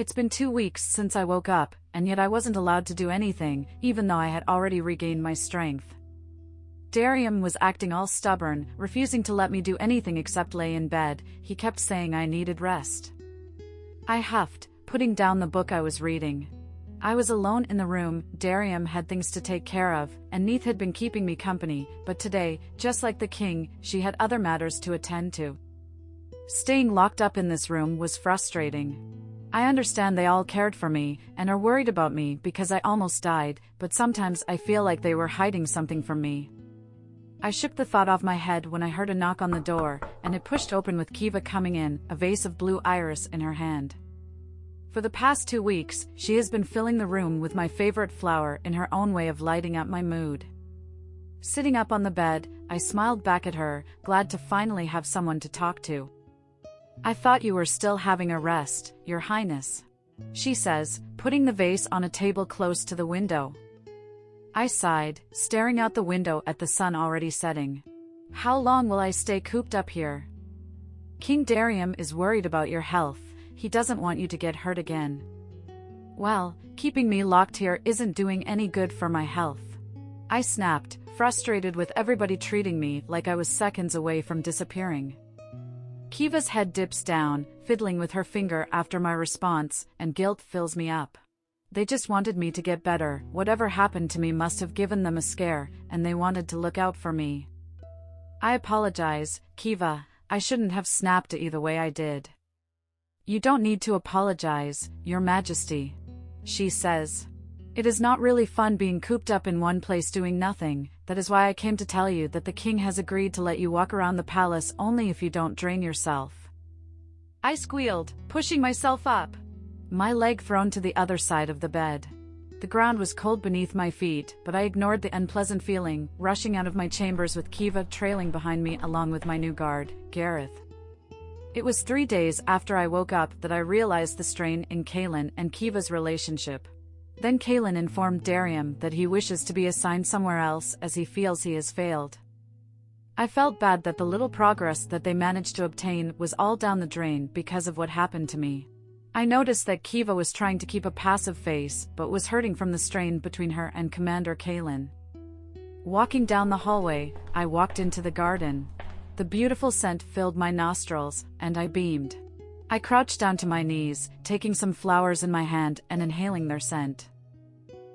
It's been 2 weeks since I woke up, and yet I wasn't allowed to do anything, even though I had already regained my strength. Darium was acting all stubborn, refusing to let me do anything except lay in bed. He kept saying I needed rest. I huffed, putting down the book I was reading. I was alone in the room. Darium had things to take care of, and Neith had been keeping me company, but today, just like the king, she had other matters to attend to. Staying locked up in this room was frustrating. I understand they all cared for me, and are worried about me because I almost died, but sometimes I feel like they were hiding something from me. I shook the thought off my head when I heard a knock on the door, and it pushed open with Kiva coming in, a vase of blue iris in her hand. For the past 2 weeks, she has been filling the room with my favorite flower in her own way of lighting up my mood. Sitting up on the bed, I smiled back at her, glad to finally have someone to talk to. "I thought you were still having a rest, Your Highness," she says, putting the vase on a table close to the window. I sighed, staring out the window at the sun already setting. "How long will I stay cooped up here?" "King Darium is worried about your health. He doesn't want you to get hurt again." "Well, keeping me locked here isn't doing any good for my health," I snapped, frustrated with everybody treating me like I was seconds away from disappearing. Kiva's head dips down, fiddling with her finger after my response, and guilt fills me up. They just wanted me to get better. Whatever happened to me must have given them a scare, and they wanted to look out for me. "I apologize, Kiva. I shouldn't have snapped either way I did." "You don't need to apologize, Your Majesty," she says. "It is not really fun being cooped up in one place doing nothing. That is why I came to tell you that the king has agreed to let you walk around the palace only if you don't drain yourself." I squealed, pushing myself up, my leg thrown to the other side of the bed. The ground was cold beneath my feet, but I ignored the unpleasant feeling, rushing out of my chambers with Kiva trailing behind me along with my new guard, Gareth. It was 3 days after I woke up that I realized the strain in Kaelin and Kiva's relationship. Then Kaelin informed Darium that he wishes to be assigned somewhere else as he feels he has failed. I felt bad that the little progress that they managed to obtain was all down the drain because of what happened to me. I noticed that Kiva was trying to keep a passive face but was hurting from the strain between her and Commander Kaelin. Walking down the hallway, I walked into the garden. The beautiful scent filled my nostrils, and I beamed. I crouched down to my knees, taking some flowers in my hand and inhaling their scent.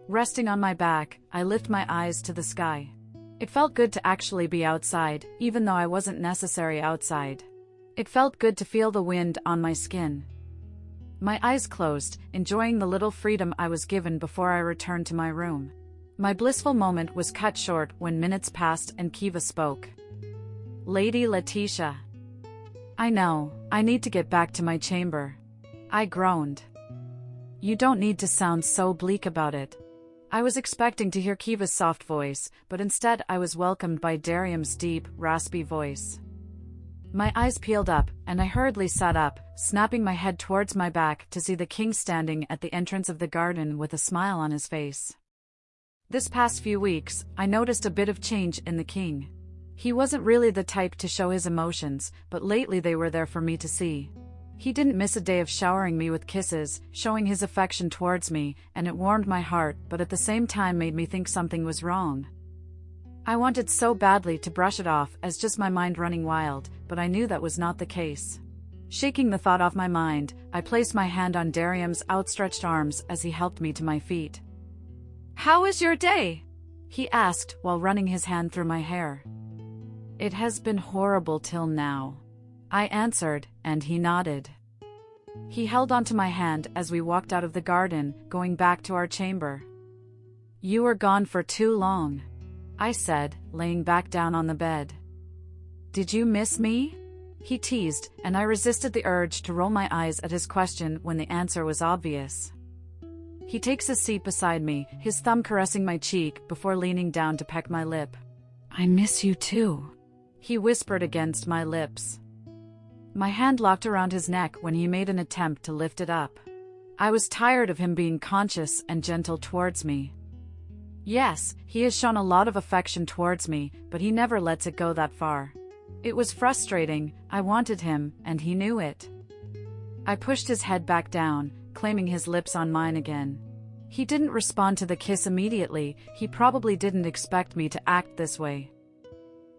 Resting on my back, I lift my eyes to the sky. It felt good to actually be outside, even though I wasn't necessarily outside. It felt good to feel the wind on my skin. My eyes closed, enjoying the little freedom I was given before I returned to my room. My blissful moment was cut short when minutes passed and Kiva spoke. "Lady Letitia." "I know, I need to get back to my chamber." I groaned. "You don't need to sound so bleak about it." I was expecting to hear Kiva's soft voice, but instead I was welcomed by Darium's deep, raspy voice. My eyes peeled up, and I hurriedly sat up, snapping my head towards my back to see the king standing at the entrance of the garden with a smile on his face. This past few weeks, I noticed a bit of change in the king. He wasn't really the type to show his emotions, but lately they were there for me to see. He didn't miss a day of showering me with kisses, showing his affection towards me, and it warmed my heart, but at the same time made me think something was wrong. I wanted so badly to brush it off as just my mind running wild, but I knew that was not the case. Shaking the thought off my mind, I placed my hand on Darium's outstretched arms as he helped me to my feet. "How was your day?" he asked while running his hand through my hair. "It has been horrible till now," I answered, and he nodded. He held onto my hand as we walked out of the garden, going back to our chamber. "You were gone for too long," I said, laying back down on the bed. "Did you miss me?" he teased, and I resisted the urge to roll my eyes at his question when the answer was obvious. He takes a seat beside me, his thumb caressing my cheek before leaning down to peck my lip. "I miss you too," he whispered against my lips. My hand locked around his neck when he made an attempt to lift it up. I was tired of him being conscious and gentle towards me. Yes, he has shown a lot of affection towards me, but he never lets it go that far. It was frustrating. I wanted him, and he knew it. I pushed his head back down, claiming his lips on mine again. He didn't respond to the kiss immediately. He probably didn't expect me to act this way.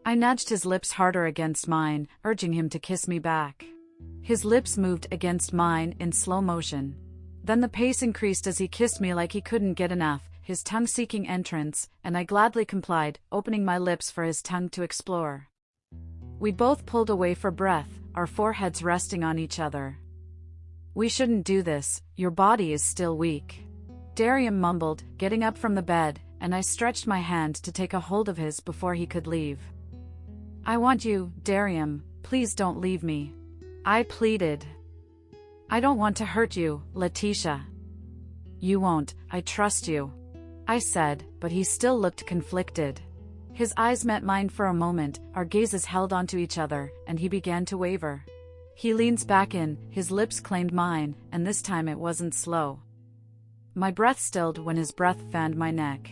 I nudged his lips harder against mine, urging him to kiss me back. His lips moved against mine in slow motion. Then the pace increased as he kissed me like he couldn't get enough, his tongue seeking entrance, and I gladly complied, opening my lips for his tongue to explore. We both pulled away for breath, our foreheads resting on each other. "We shouldn't do this, your body is still weak," Darium mumbled, getting up from the bed, and I stretched my hand to take a hold of his before he could leave. "I want you, Darium, please don't leave me," I pleaded. "I don't want to hurt you, Letitia." "You won't, I trust you," I said, but he still looked conflicted. His eyes met mine for a moment, our gazes held onto each other, and he began to waver. He leans back in, his lips claimed mine, and this time it wasn't slow. My breath stilled when his breath fanned my neck.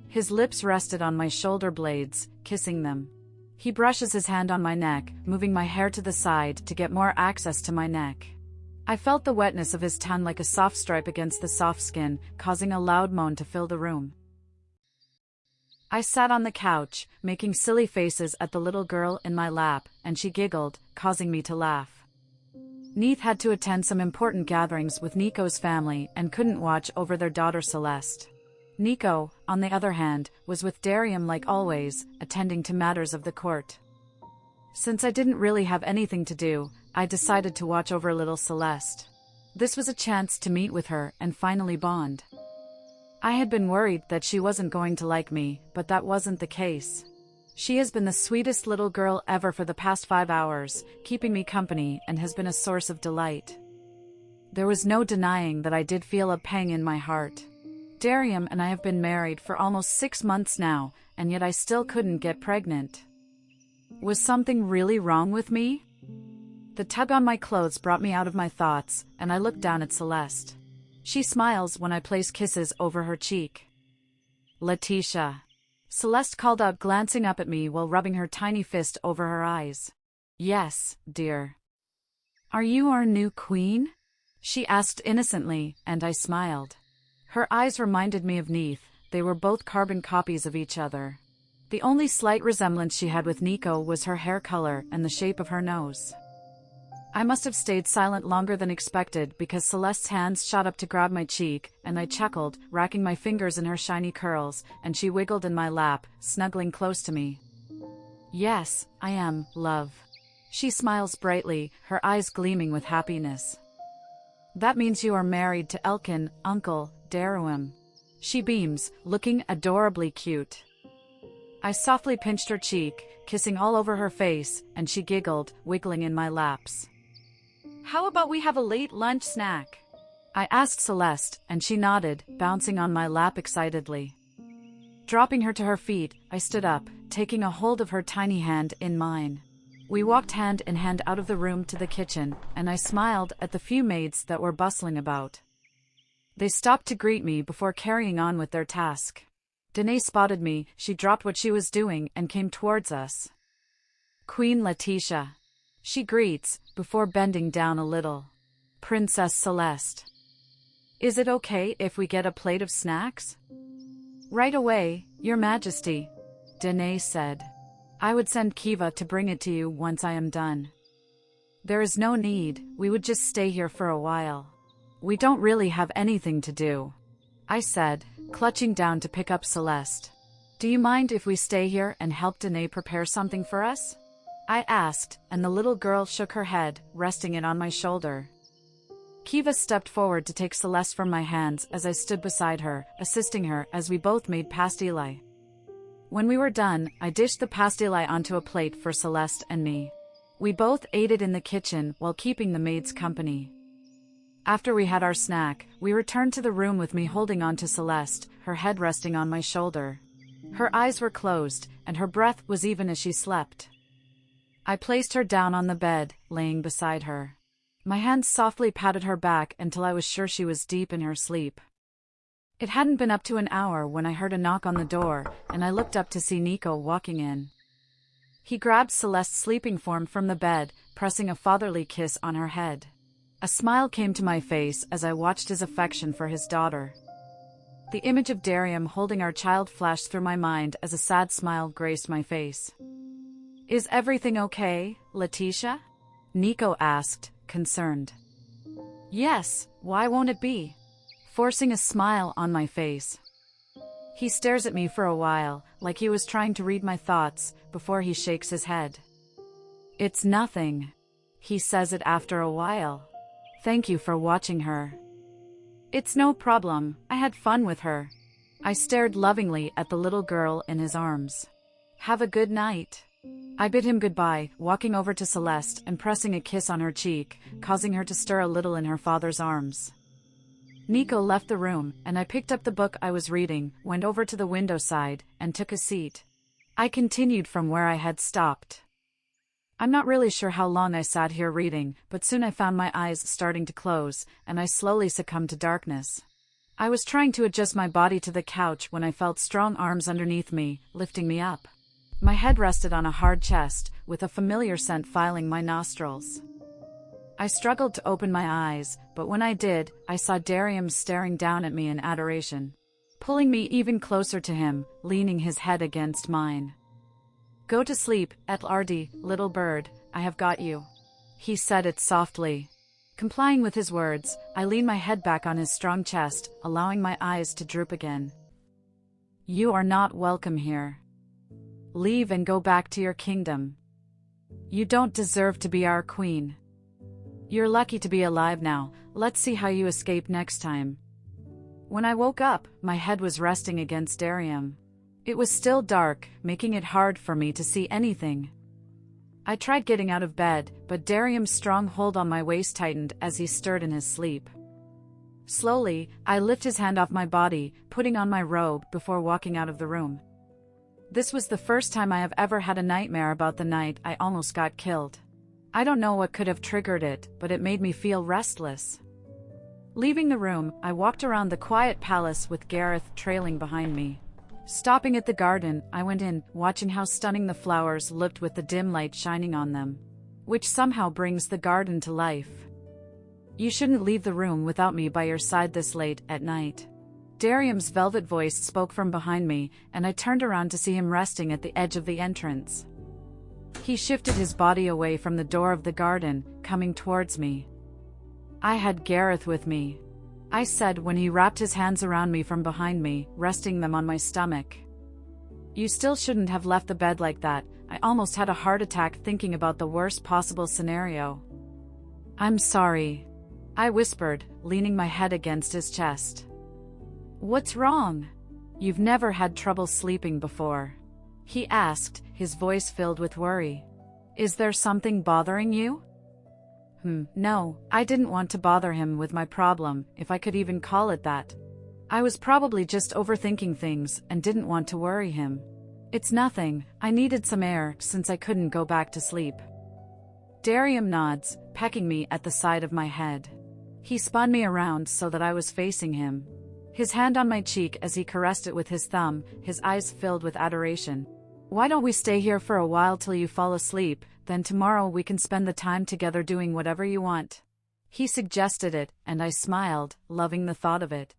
His lips rested on my shoulder blades, kissing them. He brushes his hand on my neck, moving my hair to the side to get more access to my neck. I felt the wetness of his tongue like a soft stripe against the soft skin, causing a loud moan to fill the room. I sat on the couch, making silly faces at the little girl in my lap, and she giggled, causing me to laugh. Neith had to attend some important gatherings with Nico's family and couldn't watch over their daughter Celeste. Nico, on the other hand, was with Darium like always, attending to matters of the court. Since I didn't really have anything to do, I decided to watch over little Celeste. This was a chance to meet with her and finally bond. I had been worried that she wasn't going to like me, but that wasn't the case. She has been the sweetest little girl ever for the past 5 hours, keeping me company and has been a source of delight. There was no denying that I did feel a pang in my heart. Darium and I have been married for almost 6 months now, and yet I still couldn't get pregnant. Was something really wrong with me? The tug on my clothes brought me out of my thoughts, and I looked down at Celeste. She smiles when I place kisses over her cheek. "Letitia," Celeste called out, glancing up at me while rubbing her tiny fist over her eyes. "Yes, dear." "Are you our new queen?" she asked innocently, and I smiled. Her eyes reminded me of Neith. They were both carbon copies of each other. The only slight resemblance she had with Nico was her hair color and the shape of her nose. I must have stayed silent longer than expected because Celeste's hands shot up to grab my cheek, and I chuckled, racking my fingers in her shiny curls, and she wiggled in my lap, snuggling close to me. "Yes, I am, love." She smiles brightly, her eyes gleaming with happiness. "That means you are married to Elkin, Uncle Darium." She beams, looking adorably cute. I softly pinched her cheek, kissing all over her face, and she giggled, wiggling in my laps. "How about we have a late lunch snack?" I asked Celeste, and she nodded, bouncing on my lap excitedly. Dropping her to her feet, I stood up, taking a hold of her tiny hand in mine. We walked hand in hand out of the room to the kitchen, and I smiled at the few maids that were bustling about. They stopped to greet me before carrying on with their task. Danae spotted me, she dropped what she was doing and came towards us. "Queen Letitia," she greets, before bending down a little. "Princess Celeste. Is it okay if we get a plate of snacks?" "Right away, Your Majesty," Danae said. "I would send Kiva to bring it to you once I am done." "There is no need, we would just stay here for a while. We don't really have anything to do," I said, clutching down to pick up Celeste. "Do you mind if we stay here and help Danae prepare something for us?" I asked, and the little girl shook her head, resting it on my shoulder. Kiva stepped forward to take Celeste from my hands as I stood beside her, assisting her as we both made pastille. When we were done, I dished the pastille onto a plate for Celeste and me. We both ate it in the kitchen while keeping the maids company. After we had our snack, we returned to the room with me holding on to Celeste, her head resting on my shoulder. Her eyes were closed, and her breath was even as she slept. I placed her down on the bed, laying beside her. My hands softly patted her back until I was sure she was deep in her sleep. It hadn't been up to an hour when I heard a knock on the door, and I looked up to see Nico walking in. He grabbed Celeste's sleeping form from the bed, pressing a fatherly kiss on her head. A smile came to my face as I watched his affection for his daughter. The image of Darium holding our child flashed through my mind as a sad smile graced my face. "Is everything okay, Letitia?" Nico asked, concerned. "Yes, why won't it be?" Forcing a smile on my face. He stares at me for a while, like he was trying to read my thoughts, before he shakes his head. "It's nothing," he says it after a while. "Thank you for watching her." "It's no problem, I had fun with her." I stared lovingly at the little girl in his arms. "Have a good night." I bid him goodbye, walking over to Celeste and pressing a kiss on her cheek, causing her to stir a little in her father's arms. Nico left the room, and I picked up the book I was reading, went over to the window side, and took a seat. I continued from where I had stopped. I'm not really sure how long I sat here reading, but soon I found my eyes starting to close, and I slowly succumbed to darkness. I was trying to adjust my body to the couch when I felt strong arms underneath me, lifting me up. My head rested on a hard chest, with a familiar scent filing my nostrils. I struggled to open my eyes, but when I did, I saw Darium staring down at me in adoration, pulling me even closer to him, leaning his head against mine. "Go to sleep, Etlardi, little bird, I have got you." He said it softly. Complying with his words, I leaned my head back on his strong chest, allowing my eyes to droop again. "You are not welcome here. Leave and go back to your kingdom. You don't deserve to be our queen. You're lucky to be alive now, let's see how you escape next time." When I woke up, my head was resting against Darium. It was still dark, making it hard for me to see anything. I tried getting out of bed, but Darium's strong hold on my waist tightened as he stirred in his sleep. Slowly, I lifted his hand off my body, putting on my robe before walking out of the room. This was the first time I have ever had a nightmare about the night I almost got killed. I don't know what could have triggered it, but it made me feel restless. Leaving the room, I walked around the quiet palace with Gareth trailing behind me. Stopping at the garden, I went in, watching how stunning the flowers looked with the dim light shining on them, which somehow brings the garden to life. "You shouldn't leave the room without me by your side this late at night." Darium's velvet voice spoke from behind me, and I turned around to see him resting at the edge of the entrance. He shifted his body away from the door of the garden, coming towards me. "I had Gareth with me," I said when he wrapped his hands around me from behind me, resting them on my stomach. "You still shouldn't have left the bed like that. I almost had a heart attack thinking about the worst possible scenario." "I'm sorry," I whispered, leaning my head against his chest. "What's wrong? You've never had trouble sleeping before?" he asked, his voice filled with worry. "Is there something bothering you?" No, I didn't want to bother him with my problem, if I could even call it that. I was probably just overthinking things and didn't want to worry him. "It's nothing, I needed some air since I couldn't go back to sleep." Darium nods, pecking me at the side of my head. He spun me around so that I was facing him. His hand on my cheek as he caressed it with his thumb, his eyes filled with adoration. "Why don't we stay here for a while till you fall asleep, then tomorrow we can spend the time together doing whatever you want?" He suggested it, and I smiled, loving the thought of it.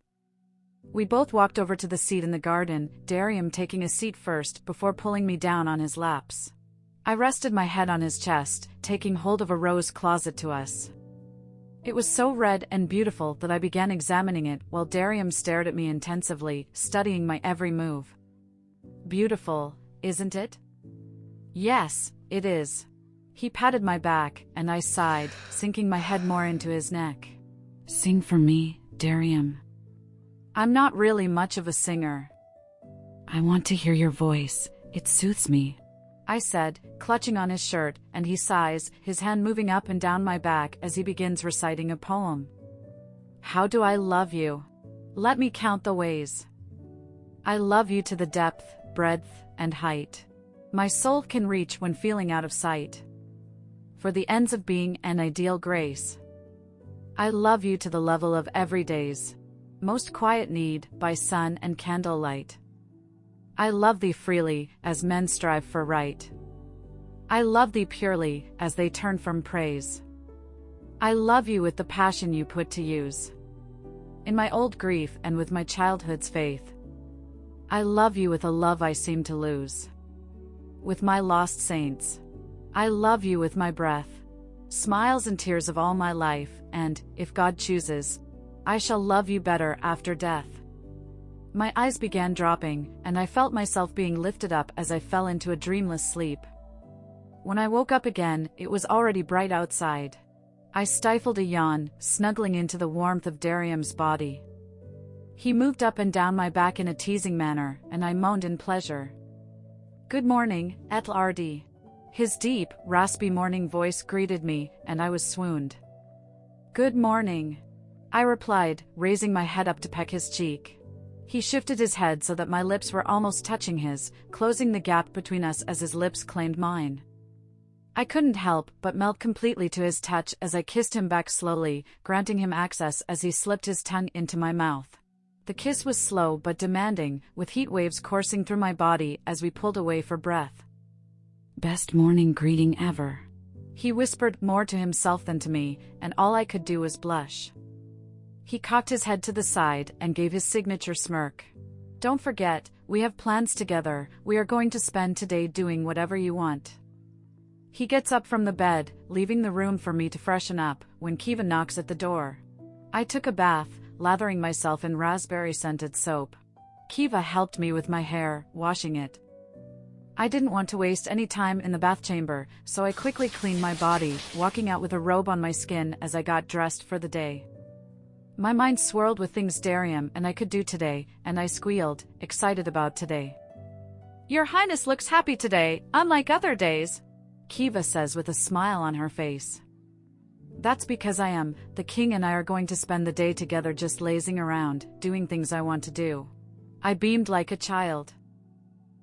We both walked over to the seat in the garden, Darium taking a seat first before pulling me down on his laps. I rested my head on his chest, taking hold of a rose closet to us. It was so red and beautiful that I began examining it while Darium stared at me intensively, studying my every move. "Beautiful, isn't it?" "Yes, it is." He patted my back, and I sighed, sinking my head more into his neck. "Sing for me, Darium." "I'm not really much of a singer." "I want to hear your voice, it soothes me," I said, clutching on his shirt, and he sighs, his hand moving up and down my back as he begins reciting a poem. "How do I love you? Let me count the ways. I love you to the depth, breadth, and height my soul can reach when feeling out of sight. For the ends of being an ideal grace. I love you to the level of everyday's most quiet need by sun and candlelight. I love thee freely, as men strive for right. I love thee purely, as they turn from praise. I love you with the passion you put to use. In my old grief and with my childhood's faith. I love you with a love I seem to lose. With my lost saints. I love you with my breath, smiles and tears of all my life, and, if God chooses, I shall love you better after death. My eyes began dropping, and I felt myself being lifted up as I fell into a dreamless sleep. When I woke up again, it was already bright outside. I stifled a yawn, snuggling into the warmth of Darium's body. He moved up and down my back in a teasing manner, and I moaned in pleasure. "Good morning, Etlardi." His deep, raspy morning voice greeted me, and I was swooned. "Good morning," I replied, raising my head up to peck his cheek. He shifted his head so that my lips were almost touching his, closing the gap between us as his lips claimed mine. I couldn't help but melt completely to his touch as I kissed him back slowly, granting him access as he slipped his tongue into my mouth. The kiss was slow but demanding, with heat waves coursing through my body as we pulled away for breath. "Best morning greeting ever," he whispered, more to himself than to me, and all I could do was blush. He cocked his head to the side and gave his signature smirk. "Don't forget, we have plans together. We are going to spend today doing whatever you want." He gets up from the bed, leaving the room for me to freshen up, when Kiva knocks at the door. I took a bath, lathering myself in raspberry-scented soap. Kiva helped me with my hair, washing it. I didn't want to waste any time in the bath chamber, so I quickly cleaned my body, walking out with a robe on my skin as I got dressed for the day. My mind swirled with things Darium and I could do today, and I squealed, excited about today. "Your Highness looks happy today, unlike other days," Kiva says with a smile on her face. "That's because I am. The king and I are going to spend the day together just lazing around, doing things I want to do." I beamed like a child.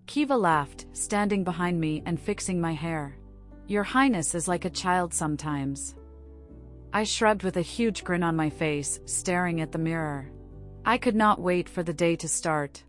Kiva laughed, standing behind me and fixing my hair. "Your Highness is like a child sometimes." I shrugged with a huge grin on my face, staring at the mirror. I could not wait for the day to start.